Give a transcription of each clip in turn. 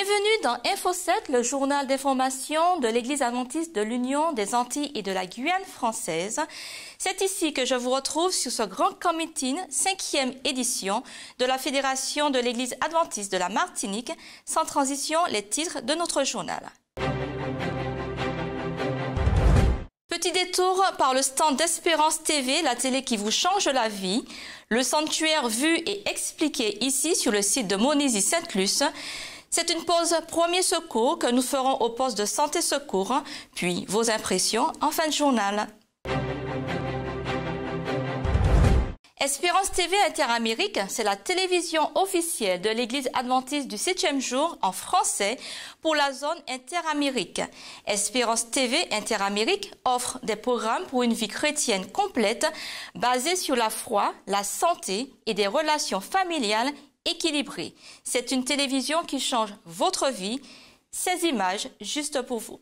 Bienvenue dans Info7, le journal d'information de l'Église adventiste de l'Union des Antilles et de la Guyane française. C'est ici que je vous retrouve sur ce grand comité, 5e édition de la Fédération de l'Église adventiste de la Martinique. Sans transition, les titres de notre journal. Petit détour par le stand d'Espérance TV, la télé qui vous change la vie. Le sanctuaire vu et expliqué ici sur le site de Monésy-Sainte-Luce. C'est une pause premier secours que nous ferons au poste de santé secours, puis vos impressions en fin de journal. Espérance TV Interamérique, c'est la télévision officielle de l'Église adventiste du 7e jour en français pour la zone Interamérique. Espérance TV Interamérique offre des programmes pour une vie chrétienne complète basée sur la foi, la santé et des relations familiales équilibrées. C'est une télévision qui change votre vie. Ces images juste pour vous.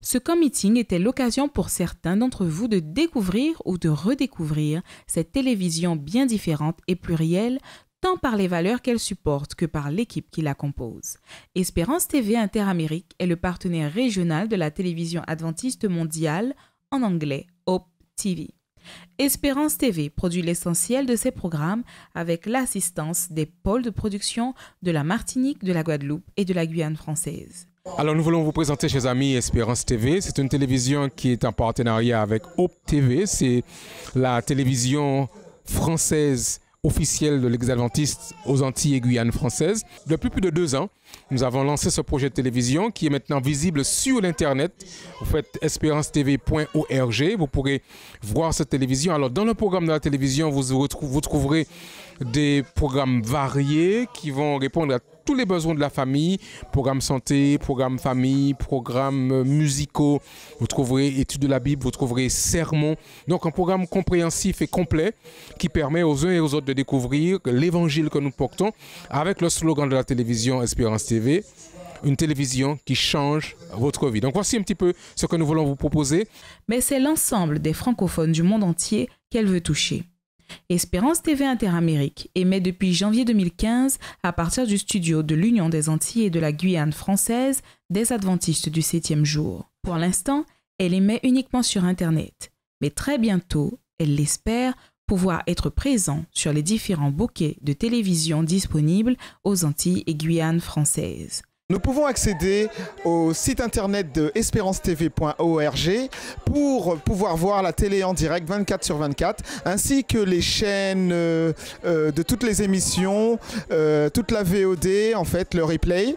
Ce meeting était l'occasion pour certains d'entre vous de découvrir ou de redécouvrir cette télévision bien différente et plurielle, tant par les valeurs qu'elle supporte que par l'équipe qui la compose. Espérance TV Interamérique est le partenaire régional de la télévision adventiste mondiale, en anglais Hope TV. Espérance TV produit l'essentiel de ses programmes avec l'assistance des pôles de production de la Martinique, de la Guadeloupe et de la Guyane française. Alors nous voulons vous présenter, chers amis, Espérance TV. C'est une télévision qui est en partenariat avec Hope TV. C'est la télévision française officielle de l'Église adventiste aux Antilles et Guyane françaises. Depuis plus de 2 ans, nous avons lancé ce projet de télévision qui est maintenant visible sur l'Internet. Vous faites espérancetv.org, vous pourrez voir cette télévision. Alors dans le programme de la télévision, vous trouverez des programmes variés qui vont répondre à tous les besoins de la famille, programmes santé, programmes famille, programmes musicaux. Vous trouverez études de la Bible, vous trouverez sermons. Donc un programme compréhensif et complet qui permet aux uns et aux autres de découvrir l'évangile que nous portons avec le slogan de la télévision Espérance TV, une télévision qui change votre vie. Donc voici un petit peu ce que nous voulons vous proposer. Mais c'est l'ensemble des francophones du monde entier qu'elle veut toucher. Espérance TV Interamérique émet depuis janvier 2015 à partir du studio de l'Union des Antilles et de la Guyane française des adventistes du 7e jour. Pour l'instant, elle émet uniquement sur Internet, mais très bientôt, elle l'espère, pouvoir être présent sur les différents bouquets de télévision disponibles aux Antilles et Guyane françaises. Nous pouvons accéder au site internet de espérancetv.org pour pouvoir voir la télé en direct 24/24, ainsi que les chaînes de toutes les émissions, toute la VOD, en fait, le replay.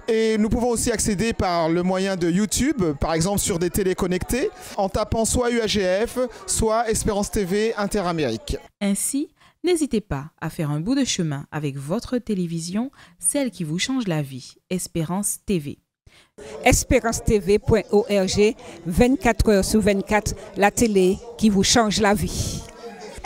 Et nous pouvons aussi accéder par le moyen de YouTube, par exemple sur des télés connectées, en tapant soit UAGF, soit Espérance TV Interamérique. Ainsi, n'hésitez pas à faire un bout de chemin avec votre télévision, celle qui vous change la vie, Espérance TV. espérancetv.org, 24 heures sur 24, la télé qui vous change la vie.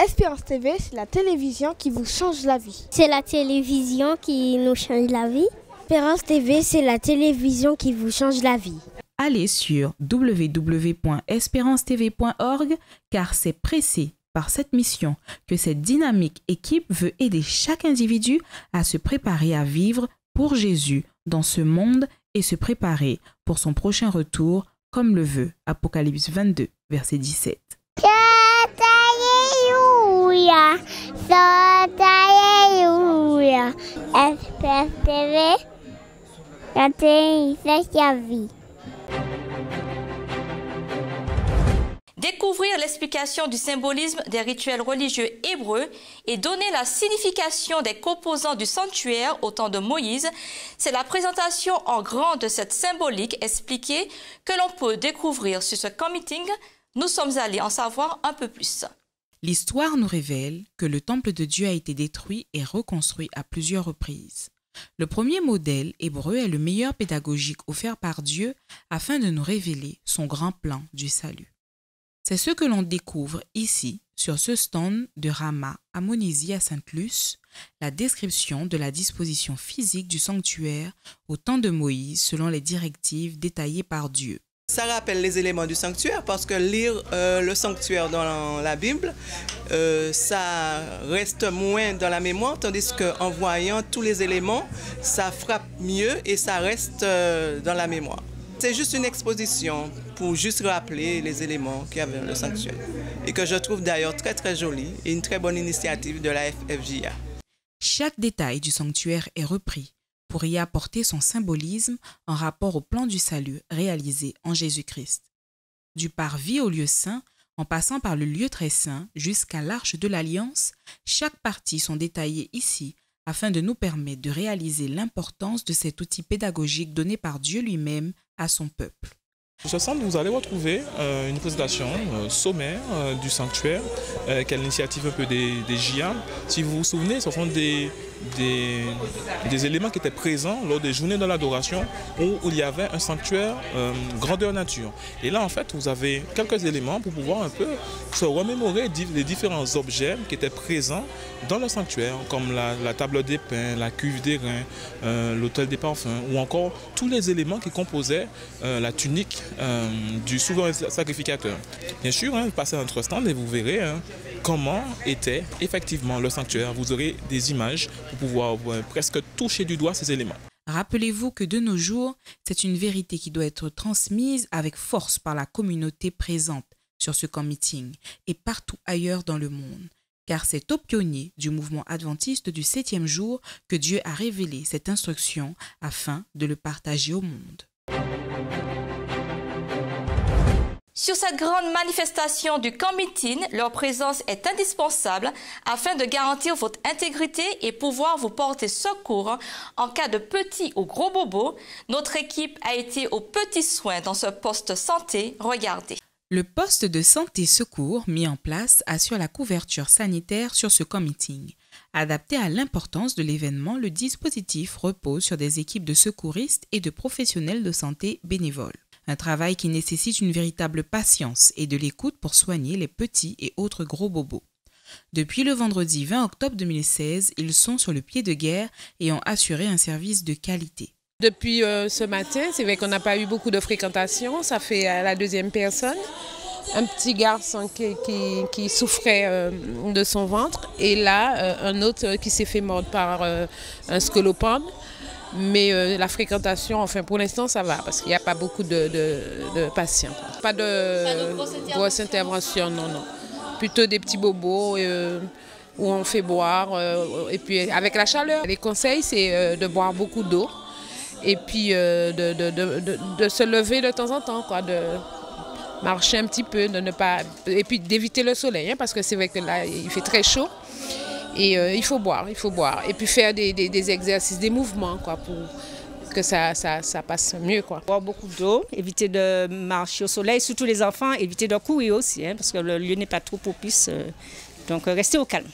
Espérance TV, c'est la télévision qui vous change la vie. C'est la télévision qui nous change la vie. Espérance TV, c'est la télévision qui vous change la vie. Allez sur www.espérancetv.org car c'est précis par cette mission que cette dynamique équipe veut aider chaque individu à se préparer à vivre pour Jésus dans ce monde et se préparer pour son prochain retour comme le veut Apocalypse 22, verset 17. Alléluia, Alléluia, Espérance TV, la télévision qui a vie. Découvrir l'explication du symbolisme des rituels religieux hébreux et donner la signification des composants du sanctuaire au temps de Moïse, c'est la présentation en grand de cette symbolique expliquée que l'on peut découvrir sur ce meeting. Nous sommes allés en savoir un peu plus. L'histoire nous révèle que le temple de Dieu a été détruit et reconstruit à plusieurs reprises. Le premier modèle hébreu est le meilleur pédagogique offert par Dieu afin de nous révéler son grand plan du salut. C'est ce que l'on découvre ici, sur ce stand de Rama à Monésy à Sainte-Luce, la description de la disposition physique du sanctuaire au temps de Moïse selon les directives détaillées par Dieu. Ça rappelle les éléments du sanctuaire parce que lire le sanctuaire dans la Bible, ça reste moins dans la mémoire, tandis qu'en voyant tous les éléments, ça frappe mieux et ça reste dans la mémoire. C'est juste une exposition pour juste rappeler les éléments qu'il y avait dans le sanctuaire et que je trouve d'ailleurs très très joli et une très bonne initiative de la FFJA. Chaque détail du sanctuaire est repris pour y apporter son symbolisme en rapport au plan du salut réalisé en Jésus-Christ. Du parvis au lieu saint, en passant par le lieu très saint jusqu'à l'arche de l'Alliance, chaque partie sont détaillées ici afin de nous permettre de réaliser l'importance de cet outil pédagogique donné par Dieu lui-même à son peuple. Sur ce centre, vous allez retrouver une présentation sommaire du sanctuaire, qui est l'initiative un peu des JA. Si vous vous souvenez, ce sont des éléments qui étaient présents lors des journées de l'adoration où il y avait un sanctuaire grandeur nature. Et là, en fait, vous avez quelques éléments pour pouvoir un peu se remémorer les différents objets qui étaient présents dans le sanctuaire, comme la table des pains, la cuve des reins, l'autel des parfums, ou encore tous les éléments qui composaient la tunique du souverain sacrificateur. Bien sûr, passez à notre stand et vous verrez comment était effectivement le sanctuaire. Vous aurez des images pour pouvoir presque toucher du doigt ces éléments. Rappelez-vous que de nos jours, c'est une vérité qui doit être transmise avec force par la communauté présente sur ce camp meeting et partout ailleurs dans le monde. Car c'est aux pionniers du mouvement adventiste du 7e jour que Dieu a révélé cette instruction afin de le partager au monde. Sur cette grande manifestation du camp meeting, leur présence est indispensable afin de garantir votre intégrité et pouvoir vous porter secours en cas de petits ou gros bobos. Notre équipe a été aux petits soins dans ce poste santé. Regardez. Le poste de santé secours mis en place assure la couverture sanitaire sur ce camp meeting. Adapté à l'importance de l'événement, le dispositif repose sur des équipes de secouristes et de professionnels de santé bénévoles. Un travail qui nécessite une véritable patience et de l'écoute pour soigner les petits et autres gros bobos. Depuis le vendredi 20 octobre 2016, ils sont sur le pied de guerre et ont assuré un service de qualité. Depuis ce matin, c'est vrai qu'on n'a pas eu beaucoup de fréquentation, ça fait la deuxième personne. Un petit garçon qui souffrait de son ventre et là, un autre qui s'est fait mordre par un scolopendre. Mais la fréquentation, enfin pour l'instant ça va parce qu'il n'y a pas beaucoup de patients. Pas de grosse intervention, non. Plutôt des petits bobos où on fait boire et puis avec la chaleur. Les conseils c'est de boire beaucoup d'eau et puis de se lever de temps en temps, quoi, de marcher un petit peu, et puis d'éviter le soleil parce que c'est vrai que là il fait très chaud. Et il faut boire. Et puis faire des exercices, des mouvements, quoi, pour que ça passe mieux, quoi. Boire beaucoup d'eau, éviter de marcher au soleil, surtout les enfants, éviter de courir aussi, parce que le lieu n'est pas trop propice. Donc restez au calme.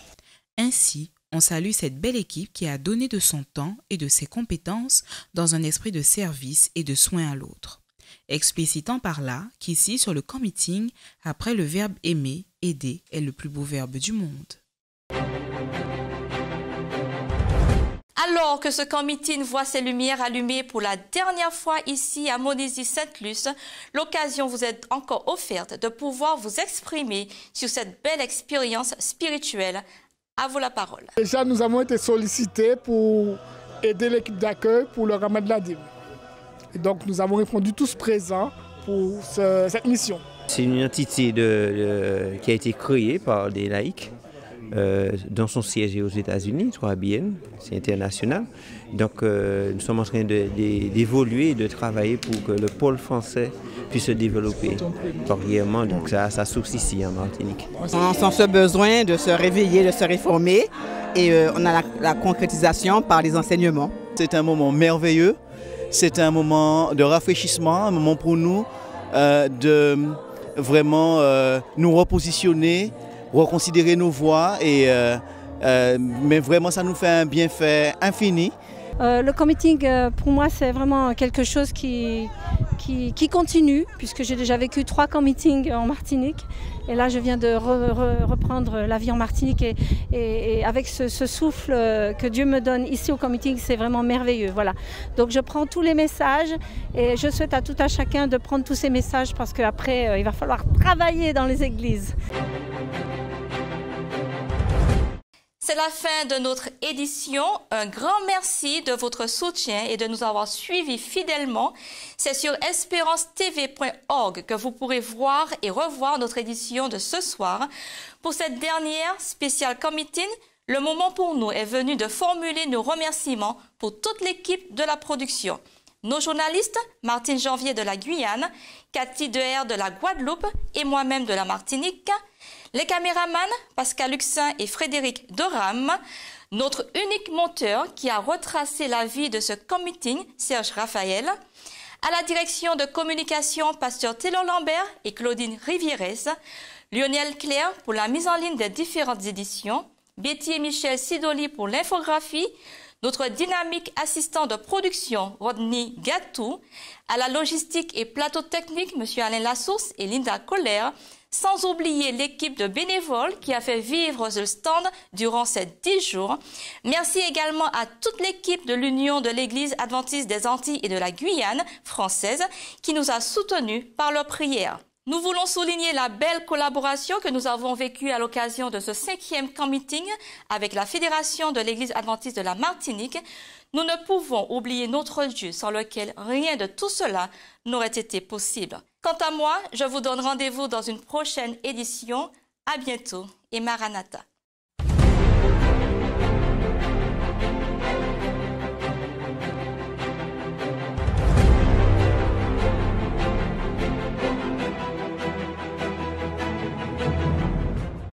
Ainsi, on salue cette belle équipe qui a donné de son temps et de ses compétences dans un esprit de service et de soin à l'autre. Explicitant par là qu'ici, sur le camp meeting, après le verbe aimer, aider est le plus beau verbe du monde. Alors que ce camp meeting voit ses lumières allumées pour la dernière fois ici à Monésy-Sainte-Luce, l'occasion vous est encore offerte de pouvoir vous exprimer sur cette belle expérience spirituelle. À vous la parole. Déjà, nous avons été sollicités pour aider l'équipe d'accueil pour le Ramadan de la dîme. Et donc, nous avons répondu tous présents pour cette mission. C'est une entité qui a été créée par des laïcs. Dans son siège aux États-Unis, 3BN, c'est international. Donc nous sommes en train d'évoluer et de travailler pour que le pôle français puisse se développer carrièrement. Donc ça souffle ici en Martinique. On sent ce besoin de se réveiller, de se réformer et on a la concrétisation par les enseignements. C'est un moment merveilleux, c'est un moment de rafraîchissement, un moment pour nous de vraiment nous repositionner, reconsidérer nos voies, mais vraiment ça nous fait un bienfait infini. Le committing, pour moi, c'est vraiment quelque chose qui continue, puisque j'ai déjà vécu 3 committings en Martinique. Et là, je viens de reprendre la vie en Martinique. Et avec ce souffle que Dieu me donne ici au committing, c'est vraiment merveilleux. Voilà. Donc, je prends tous les messages et je souhaite à tout un chacun de prendre tous ces messages parce qu'après, il va falloir travailler dans les églises. C'est la fin de notre édition. Un grand merci de votre soutien et de nous avoir suivis fidèlement. C'est sur espérancetv.org que vous pourrez voir et revoir notre édition de ce soir. Pour cette dernière spéciale committing, le moment pour nous est venu de formuler nos remerciements pour toute l'équipe de la production. Nos journalistes, Martine Janvier de la Guyane, Cathy Deher de la Guadeloupe et moi-même de la Martinique. Les caméramans, Pascal Luxin et Frédéric Doram. Notre unique monteur qui a retracé la vie de ce committing, Serge Raphaël. À la direction de communication, Pasteur Taylor Lambert et Claudine Rivieres. Lionel Claire pour la mise en ligne des différentes éditions. Betty et Michel Sidoli pour l'infographie. Notre dynamique assistant de production, Rodney Gatou. À la logistique et plateau technique, M. Alain Lassource et Linda Colère. Sans oublier l'équipe de bénévoles qui a fait vivre le stand durant ces 10 jours. Merci également à toute l'équipe de l'Union de l'Église adventiste des Antilles et de la Guyane française qui nous a soutenus par leurs prières. Nous voulons souligner la belle collaboration que nous avons vécue à l'occasion de ce 5e committing avec la Fédération de l'Église adventiste de la Martinique. Nous ne pouvons oublier notre Dieu sans lequel rien de tout cela n'aurait été possible. Quant à moi, je vous donne rendez-vous dans une prochaine édition. À bientôt et Maranatha.